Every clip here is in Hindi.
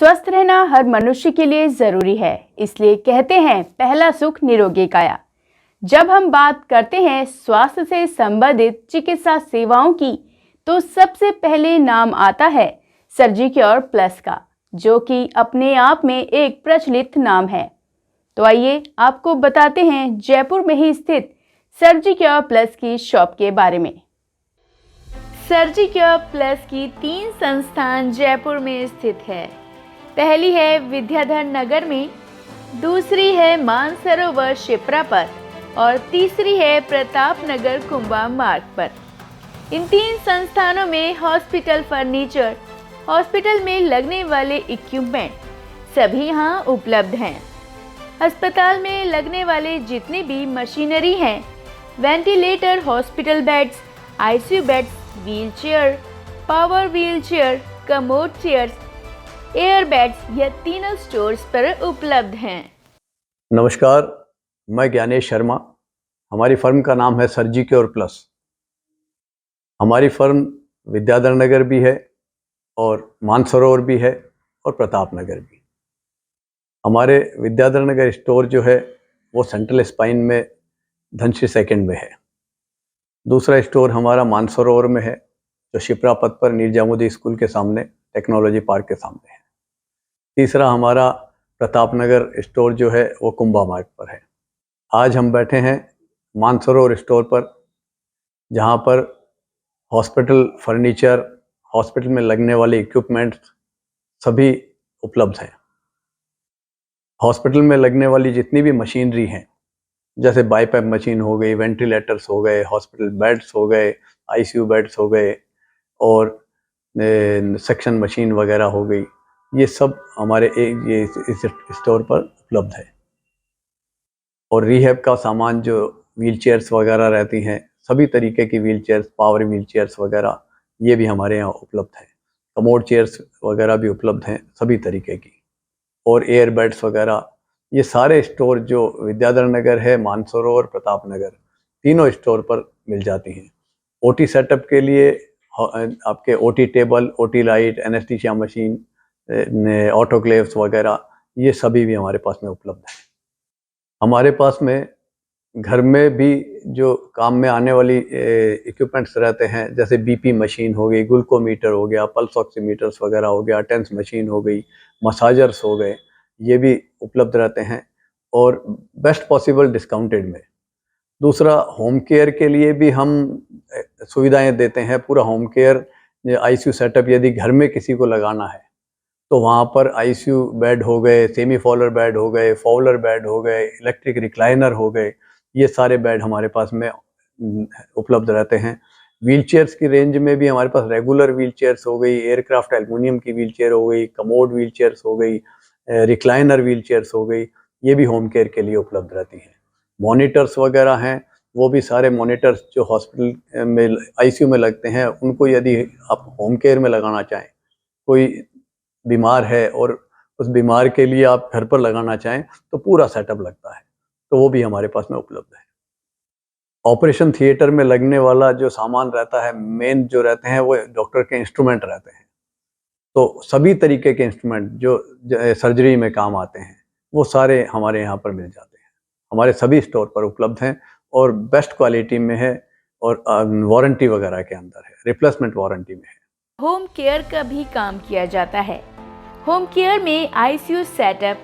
स्वस्थ रहना हर मनुष्य के लिए जरूरी है, इसलिए कहते हैं पहला सुख निरोगी काया। जब हम बात करते हैं स्वास्थ्य से संबंधित चिकित्सा सेवाओं की, तो सबसे पहले नाम आता है सर्जिक्योर प्लस का, जो कि अपने आप में एक प्रचलित नाम है। तो आइए आपको बताते हैं जयपुर में ही स्थित सर्जिक्योर प्लस की शॉप के बारे में। सर्जिक्योर प्लस की 3 संस्थान जयपुर में स्थित है। पहली है विद्याधर नगर में, दूसरी है मानसरोवर शिप्रा पर और तीसरी है प्रताप नगर कुंभा मार्ग पर। इन 3 संस्थानों में हॉस्पिटल फर्नीचर, हॉस्पिटल में लगने वाले इक्विपमेंट सभी यहाँ उपलब्ध हैं। अस्पताल में लगने वाले जितने भी मशीनरी हैं, ventilator, hospital beds, ICU beds, wheelchair, power wheelchair, commode chairs, air beds, यह तीनों स्टोर्स पर उपलब्ध हैं। नमस्कार, मैं ज्ञानेश शर्मा। हमारी फर्म का नाम है सर्जिक्योर प्लस। हमारी फर्म विद्याधर नगर भी है और मानसरोवर भी है और प्रताप नगर भी। हमारे विद्याधर नगर स्टोर जो है वो सेंट्रल स्पाइन में धनश्री सेकंड में है। दूसरा स्टोर हमारा मानसरोवर में है, जो शिप्रा पथ पर नीरजामुदी स्कूल के सामने, टेक्नोलॉजी पार्क के सामने है। तीसरा हमारा प्रताप नगर स्टोर जो है वो कुंभा मार्ग पर है। आज हम बैठे हैं मानसरोवर स्टोर पर, जहाँ पर हॉस्पिटल फर्नीचर, हॉस्पिटल में लगने वाले इक्विपमेंट्स सभी उपलब्ध हैं। हॉस्पिटल में लगने वाली जितनी भी मशीनरी हैं, जैसे बाईपैप मशीन हो गई, वेंटिलेटर्स हो गए, हॉस्पिटल बेड्स हो गए, आईसीयू बेड्स हो गए और सेक्शन मशीन वगैरह हो गई, ये सब हमारे इस स्टोर पर उपलब्ध है। और रिहैब का सामान, जो व्हील चेयर्स वगैरह रहती हैं, सभी तरीके की wheel chairs, power wheel chairs वगैरह, ये भी हमारे यहाँ उपलब्ध है। कमोड चेयर्स वगैरह भी उपलब्ध हैं सभी तरीके की, और एयर बेड्स वगैरह। ये सारे स्टोर जो विद्याधर नगर है, मानसरोवर, प्रताप नगर, तीनों स्टोर पर मिल जाती हैं। ओटी सेटअप के लिए आपके OT table, OT light, anaesthesia machine, autoclaves वगैरह, ये सभी भी हमारे पास में उपलब्ध है। हमारे पास में घर में भी जो काम में आने वाली इक्विपमेंट्स रहते हैं, जैसे बीपी मशीन हो गई, ग्लूकोमीटर हो गया, पल्स ऑक्सीमीटर्स वगैरह हो गया, टेंस मशीन हो गई, मसाजर्स हो गए, ये भी उपलब्ध रहते हैं और बेस्ट पॉसिबल डिस्काउंटेड में। दूसरा, होम केयर के लिए भी हम सुविधाएं देते हैं। पूरा होम केयर, आईसीयू सेटअप यदि घर में किसी को लगाना है तो वहाँ पर आईसीयू बेड हो गए, सेमी फॉलर बेड हो गए, फॉलर बेड हो गए, इलेक्ट्रिक रिक्लाइनर हो गए, ये सारे बेड हमारे पास में उपलब्ध रहते हैं। व्हील चेयर्स की रेंज में भी हमारे पास रेगुलर व्हील चेयर्स हो गई, एयरक्राफ्ट एल्युमिनियम की व्हील चेयर हो गई, कमोड व्हील चेयर्स हो गई, रिक्लाइनर व्हील चेयर्स हो गई, ये भी होम केयर के लिए उपलब्ध रहती हैं। मॉनिटर्स वगैरह हैं, वो भी सारे मॉनिटर्स जो हॉस्पिटल में आईसीयू में लगते हैं, उनको यदि आप होम केयर में लगाना चाहें, कोई बीमार है और उस बीमार के लिए आप घर पर लगाना चाहें, तो पूरा सेटअप लगता है, तो वो भी हमारे पास में उपलब्ध है। ऑपरेशन थिएटर में लगने वाला जो सामान रहता है, मेन जो रहते हैं वो डॉक्टर के इंस्ट्रूमेंट रहते हैं, तो सभी तरीके के इंस्ट्रूमेंट जो सर्जरी में काम आते हैं, वो सारे हमारे यहाँ पर मिल जाते हैं। हमारे सभी स्टोर पर उपलब्ध हैं और बेस्ट क्वालिटी में है और वारंटी वगैरह के अंदर है, रिप्लेसमेंट वारंटी में है। होम केयर का भी काम किया जाता है। होम केयर में ICU setup,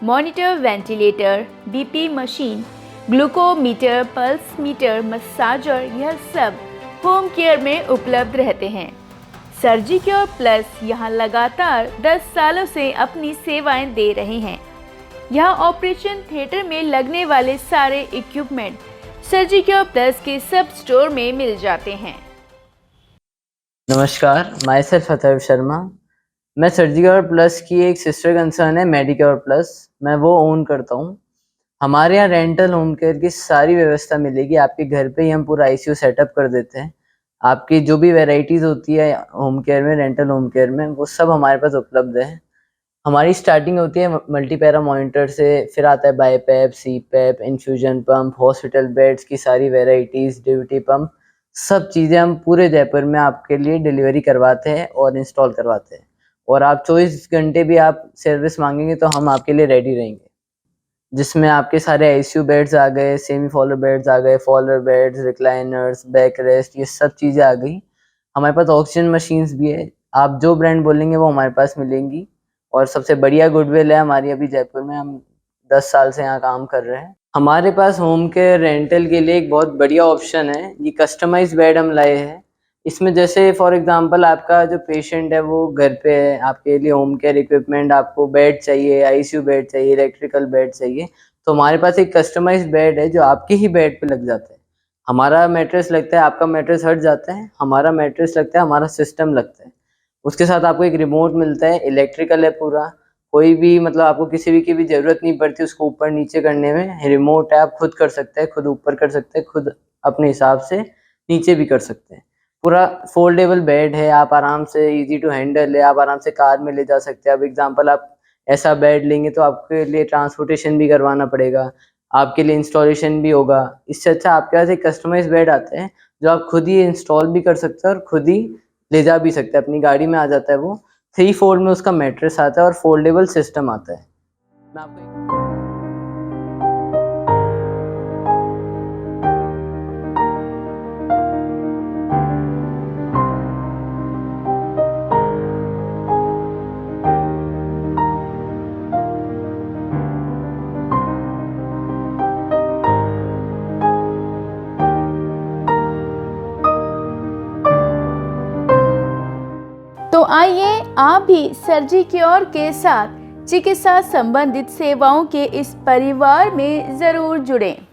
monitor, ventilator, BP machine, glucometer, pulse meter, massager, यह सब होम केयर में उपलब्ध रहते हैं। सर्जिक्योर प्लस यहाँ लगातार 10 सालों से अपनी सेवाएं दे रहे हैं। यहाँ ऑपरेशन थिएटर में लगने वाले सारे इक्विपमेंट सर्जिक्योर प्लस के सब स्टोर में मिल जाते हैं। नमस्कार, माई सेल्फ अथर्व शर्मा। मैं सर्जिक्योर प्लस की एक सिस्टर कंसर्न है मेडिक्योर प्लस, मैं वो ओन करता हूँ। हमारे यहाँ रेंटल होम केयर की सारी व्यवस्था मिलेगी। आपके घर पे ही हम पूरा आईसीयू सेटअप कर देते हैं। आपकी जो भी वैरायटीज़ होती है होम केयर में, रेंटल होम केयर में, वो सब हमारे पास उपलब्ध है। हमारी स्टार्टिंग होती है मल्टीपैरा मॉनिटर से, फिर आता है BiPAP, CPAP, infusion pump, hospital beds की सारी वैरायटीज़, डीवीटी पंप, सब चीज़ें हम पूरे जयपुर में आपके लिए डिलीवरी करवाते हैं और इंस्टॉल करवाते हैं। और आप 24 घंटे भी आप सर्विस मांगेंगे तो हम आपके लिए रेडी रहेंगे, जिसमें आपके सारे आईसीयू बेड्स आ गए, सेमी फॉलर बेड्स आ गए, Fowler beds, recliners, back rest, ये सब चीज़ें आ गई। हमारे पास ऑक्सीजन मशीन्स भी है, आप जो ब्रांड बोलेंगे वो हमारे पास मिलेंगी। और सबसे बढ़िया गुडविल है हमारी अभी जयपुर में, हम 10 साल से यहाँ काम कर रहे हैं। हमारे पास होम केयर रेंटल के लिए एक बहुत बढ़िया ऑप्शन है, ये कस्टमाइज बेड हम लाए हैं। इसमें जैसे फॉर एग्जांपल आपका जो पेशेंट है वो घर पे है, आपके लिए होम केयर इक्विपमेंट, आपको बेड चाहिए, आईसीयू बेड चाहिए, इलेक्ट्रिकल बेड चाहिए, तो हमारे पास एक कस्टमाइज्ड बेड है जो आपके ही बेड पे लग जाता है। हमारा मैट्रेस लगता है, आपका मैट्रेस हट जाता है, हमारा मैट्रेस लगता है, हमारा सिस्टम लगता है। उसके साथ आपको एक रिमोट मिलता है, इलेक्ट्रिकल है पूरा, कोई भी मतलब आपको किसी भी की भी ज़रूरत नहीं पड़ती उसको ऊपर नीचे करने में। रिमोट है, आप खुद कर सकते हैं, खुद ऊपर कर सकते हैं, खुद अपने हिसाब से नीचे भी कर सकते हैं। पूरा फोल्डेबल बेड है, आप आराम से, इजी टू हैंडल है, आप आराम से कार में ले जा सकते हैं। अब एग्जांपल आप ऐसा बेड लेंगे तो आपके लिए ट्रांसपोर्टेशन भी करवाना पड़ेगा, आपके लिए इंस्टॉलेशन भी होगा। इससे अच्छा आपके पास एक कस्टमाइज बेड आता है जो आप खुद ही इंस्टॉल भी कर सकते हैं और खुद ही ले जा भी सकते हैं, अपनी गाड़ी में आ जाता है वो। 3 फोल्ड में उसका मैट्रेस आता है और फोल्डेबल सिस्टम आता है। मैं आपको तो आइए आप भी सर्जी क्योर के साथ चिकित्सा संबंधित सेवाओं के इस परिवार में जरूर जुड़ें।